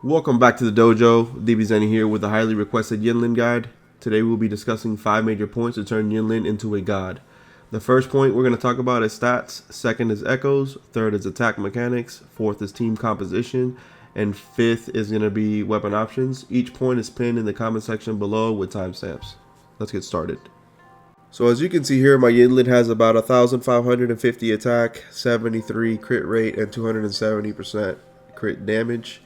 Welcome back to the dojo. DBZenny here with the highly requested YinLin guide. Today we'll be discussing 5 major points to turn YinLin into a god. The first point we're going to talk about is stats, second is echoes, third is attack mechanics, fourth is team composition, and fifth is going to be weapon options. Each point is pinned in the comment section below with timestamps. Let's get started. So as you can see here, my YinLin has about 1,550 attack, 73 crit rate, and 270% crit damage.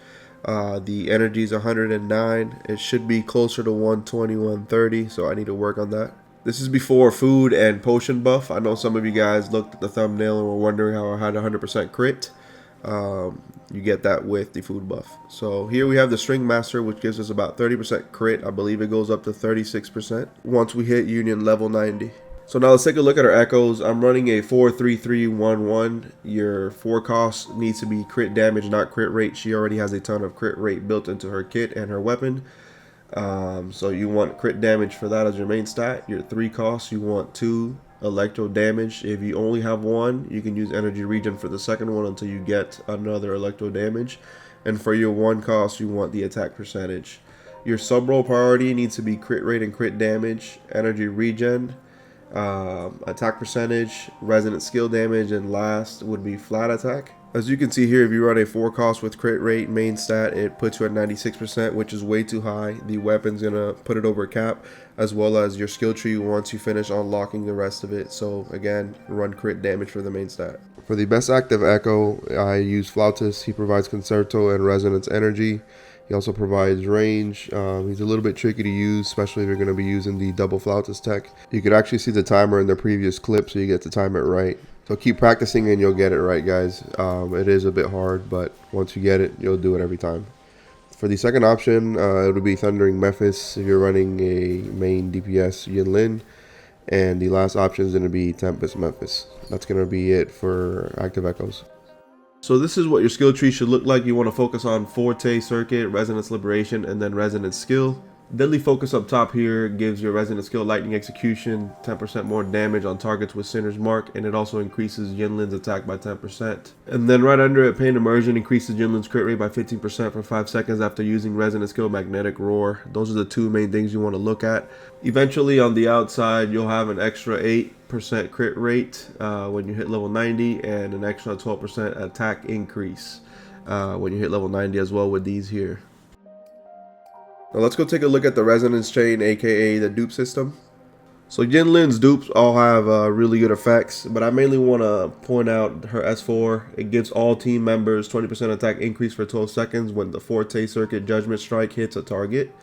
The energy is 109. It should be closer to 120, 130, so I need to work on that. This is before food and potion buff. I know some of you guys looked at the thumbnail and were wondering how I had 100% crit. You get that with the food buff. So here we have the String Master, which gives us about 30% crit. I believe it goes up to 36% once we hit Union level 90. So now let's take a look at our echoes. I'm running a 4-3-3-1-1. Your 4 cost needs to be crit damage, not crit rate. She already has a ton of crit rate built into her kit and her weapon. So you want crit damage for that as your main stat. Your 3 costs, you want 2 electro damage. If you only have 1, you can use energy regen for the second one until you get another electro damage. And for your 1 cost, you want the attack percentage. Your sub roll priority needs to be crit rate and crit damage, energy regen, attack percentage, resonant skill damage, and last would be flat attack. As you can see here, if you run a 4 cost with crit rate main stat, it puts you at 96%, which is way too high. The weapon's gonna put it over cap, as well as your skill tree once you finish unlocking the rest of it. So again, run crit damage for the main stat. For the best active echo, I use Flautist. He provides concerto and resonance energy. He also provides range. He's a little bit tricky to use, especially if you're going to be using the double Flautist tech. You could actually see the timer in the previous clip, so you get to time it right. So keep practicing and you'll get it right, guys. It is a bit hard, but once you get it, you'll do it every time. For the second option, it would be Thundering Memphis if you're running a main DPS YinLin. And the last option is going to be Tempest Memphis. That's going to be it for active echoes. So this is what your skill tree should look like. You want to focus on Forte, Circuit, Resonance Liberation, and then Resonance Skill. Deadly Focus up top here gives your Resonance Skill Lightning Execution 10% more damage on targets with Sinner's Mark, and it also increases YinLin's attack by 10%. And then right under it, Pain Immersion increases YinLin's crit rate by 15% for 5 seconds after using Resonance Skill Magnetic Roar. Those are the 2 main things you want to look at. Eventually on the outside, you'll have an extra 8% crit rate when you hit level 90, and an extra 12% attack increase when you hit level 90 as well with these here. Now let's go take a look at the resonance chain, aka the dupe system. So YinLin's dupes all have really good effects, but I mainly want to point out her S4. It gives all team members 20% attack increase for 12 seconds when the Forte Circuit Judgment Strike hits a target.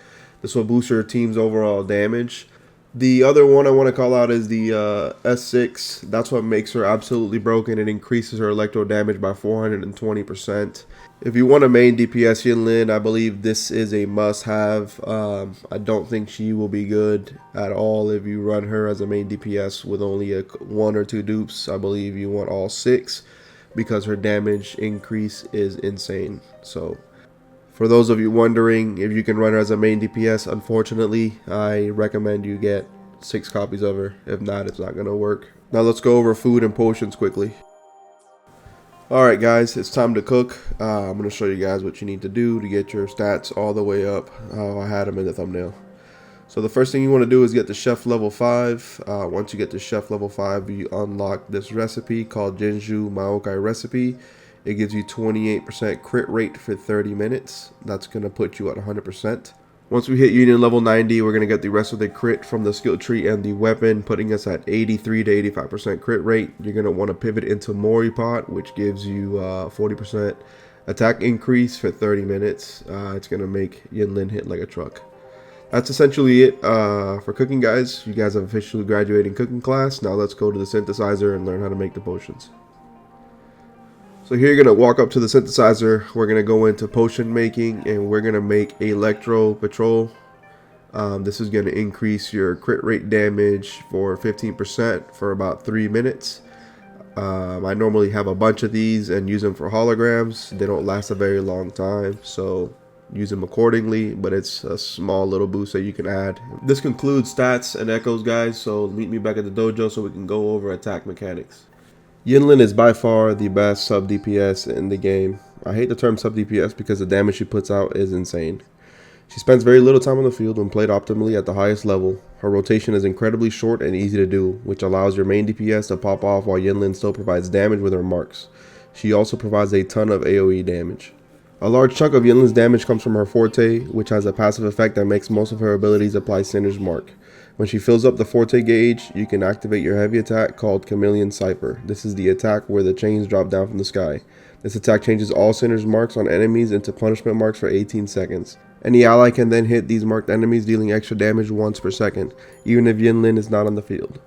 This will boost your team's overall damage. The other one I want to call out is the S6. That's what makes her absolutely broken. It increases her electro damage by 420%. If you want a main DPS YinLin, I believe this is a must-have. I don't think she will be good at all if you run her as a main DPS with only 1 or 2 dupes. I believe you want all 6 because her damage increase is insane. So for those of you wondering if you can run her as a main DPS, unfortunately, I recommend you get 6 copies of her. If not, it's not going to work. Now let's go over food and potions quickly. Alright guys, it's time to cook. I'm going to show you guys what you need to do to get your stats all the way up. I had them in the thumbnail. So the first thing you want to do is get to Chef level 5. Once you get to Chef level 5, you unlock this recipe called Jinju Maokai recipe. It gives you 28% crit rate for 30 minutes. That's going to put you at 100%. Once we hit Union level 90, we're going to get the rest of the crit from the skill tree and the weapon, putting us at 83 to 85% crit rate. You're going to want to pivot into Mori Pot, which gives you 40% attack increase for 30 minutes. It's going to make YinLin hit like a truck. That's essentially it for cooking, guys. You guys have officially graduated cooking class. Now let's go to the synthesizer and learn how to make the potions. So here you're going to walk up to the synthesizer. We're going to go into potion making, and we're going to make Electro Patrol. This is going to increase your crit rate damage for 15% for about 3 minutes. I normally have a bunch of these and use them for holograms. They don't last a very long time, so use them accordingly, but it's a small little boost that you can add. This concludes stats and echoes, guys, so meet me back at the dojo so we can go over attack mechanics. YinLin is by far the best sub DPS in the game. I hate the term sub DPS because the damage she puts out is insane. She spends very little time on the field when played optimally at the highest level. Her rotation is incredibly short and easy to do, which allows your main DPS to pop off while YinLin still provides damage with her marks. She also provides a ton of AoE damage. A large chunk of YinLin's damage comes from her Forte, which has a passive effect that makes most of her abilities apply Cinder's mark. When she fills up the Forte gauge, you can activate your heavy attack called Chameleon Cypher. This is the attack where the chains drop down from the sky. This attack changes all Cinder's marks on enemies into punishment marks for 18 seconds. Any ally can then hit these marked enemies, dealing extra damage once per second, even if YinLin is not on the field.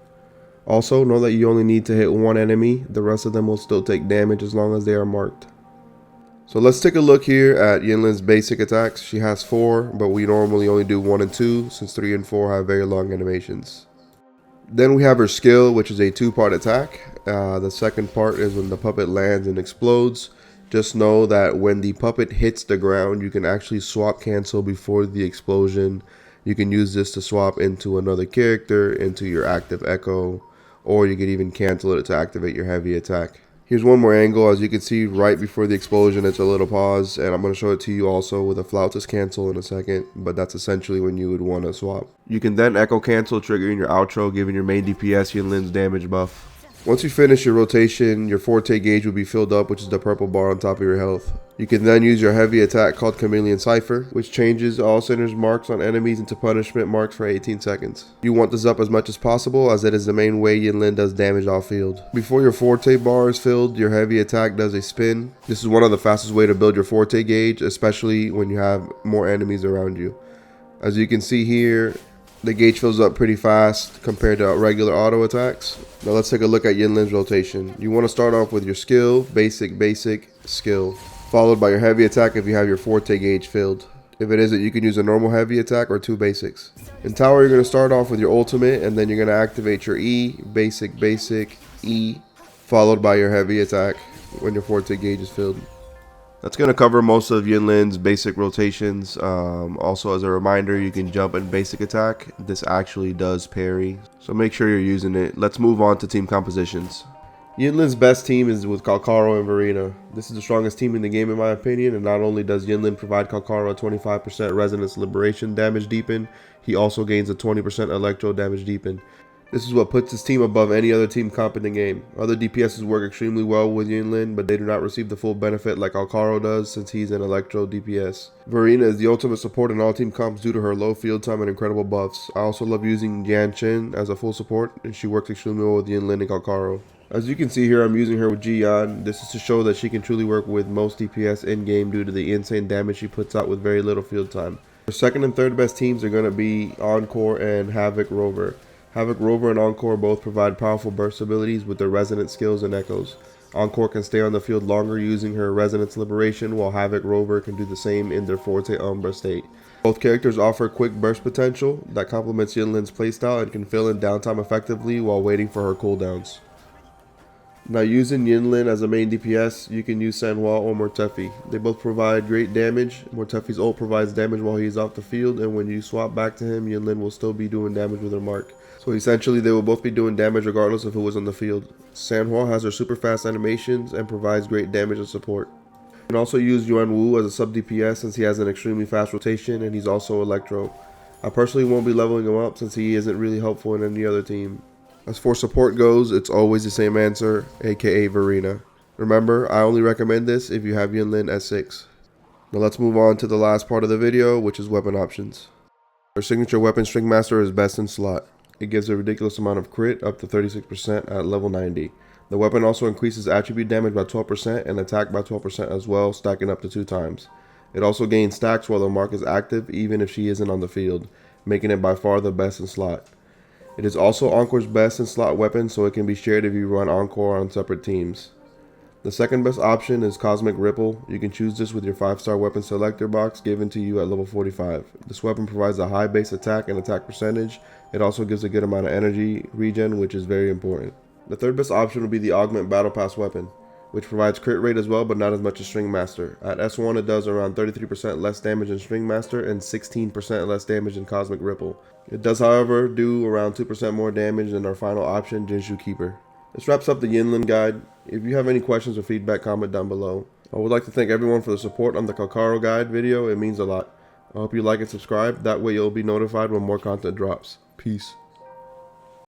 Also, know that you only need to hit one enemy, the rest of them will still take damage as long as they are marked. So let's take a look here at YinLin's basic attacks. She has 4, but we normally only do 1 and 2, since 3 and 4 have very long animations. Then we have her skill, which is a 2-part attack. The second part is when the puppet lands and explodes. Just know that when the puppet hits the ground, you can actually swap cancel before the explosion. You can use this to swap into another character, into your active echo, or you could even cancel it to activate your heavy attack. Here's one more angle. As you can see, right before the explosion, it's a little pause, and I'm going to show it to you also with a flautist cancel in a second, but that's essentially when you would want to swap. You can then echo cancel, triggering your outro, giving your main DPS YinLin's damage buff. Once you finish your rotation, your Forte gauge will be filled up, which is the purple bar on top of your health. You can then use your heavy attack called Chameleon Cypher, which changes all Cinder's marks on enemies into punishment marks for 18 seconds. You want this up as much as possible, as it is the main way YinLin does damage off field. Before your Forte bar is filled, your heavy attack does a spin. This is one of the fastest way to build your Forte gauge, especially when you have more enemies around you. As you can see here, the gauge fills up pretty fast compared to regular auto attacks. Now let's take a look at YinLin's rotation. You want to start off with your skill, basic, skill, followed by your heavy attack if you have your Forte gauge filled. If it isn't, you can use a normal heavy attack or 2 basics. In tower, you're going to start off with your ultimate, and then you're going to activate your E, basic, E, followed by your heavy attack when your Forte gauge is filled. That's going to cover most of YinLin's basic rotations. Also, as a reminder, you can jump in basic attack. This actually does parry, so make sure you're using it. Let's move on to team compositions. YinLin's best team is with Kalkaro and Verena. This is the strongest team in the game in my opinion, and not only does YinLin provide Kalkaro a 25% resonance liberation damage deepen, he also gains a 20% electro damage deepen. This is what puts his team above any other team comp in the game. Other DPSs work extremely well with YinLin, but they do not receive the full benefit like Kalkaro does since he's an electro DPS. Verena is the ultimate support in all team comps due to her low field time and incredible buffs. I also love using Yan Chen as a full support, and she works extremely well with YinLin and Kalkaro. As you can see here, I'm using her with Jiyan. This is to show that she can truly work with most DPS in game due to the insane damage she puts out with very little field time. Her second and third best teams are going to be Encore and Havoc Rover. Havoc Rover and Encore both provide powerful burst abilities with their resonance skills and echoes. Encore can stay on the field longer using her resonance liberation, while Havoc Rover can do the same in their Forte Umbra state. Both characters offer quick burst potential that complements YinLin's playstyle and can fill in downtime effectively while waiting for her cooldowns. Now, using YinLin as a main DPS, you can use Sanhua or Mortefi. They both provide great damage. Mortefi's ult provides damage while he's off the field, and when you swap back to him, YinLin will still be doing damage with her mark. So essentially, they will both be doing damage regardless of who was on the field. Sanhua has her super fast animations and provides great damage and support. You can also use Yuan Wu as a sub DPS since he has an extremely fast rotation and he's also electro. I personally won't be leveling him up since he isn't really helpful in any other team. As for support goes, it's always the same answer, aka Verena. Remember, I only recommend this if you have YinLin at 6. Now let's move on to the last part of the video, which is weapon options. Her signature weapon String Master is best in slot. It gives a ridiculous amount of crit, up to 36% at level 90. The weapon also increases attribute damage by 12% and attack by 12% as well, stacking up to 2 times. It also gains stacks while the mark is active, even if she isn't on the field, making it by far the best in slot. It is also Encore's best in slot weapon, so it can be shared if you run Encore on separate teams. The second best option is Cosmic Ripple. You can choose this with your 5-star weapon selector box given to you at level 45. This weapon provides a high base attack and attack percentage. It also gives a good amount of energy regen, which is very important. The third best option would be the Augment Battle Pass weapon, which provides crit rate as well, but not as much as String Master. At S1, it does around 33% less damage in String Master and 16% less damage in Cosmic Ripple. It does, however, do around 2% more damage than our final option, Jinshu Keeper. This wraps up the YinLin guide. If you have any questions or feedback, comment down below. I would like to thank everyone for the support on the Kalkaro guide video. It means a lot. I hope you like and subscribe. That way you'll be notified when more content drops. Peace.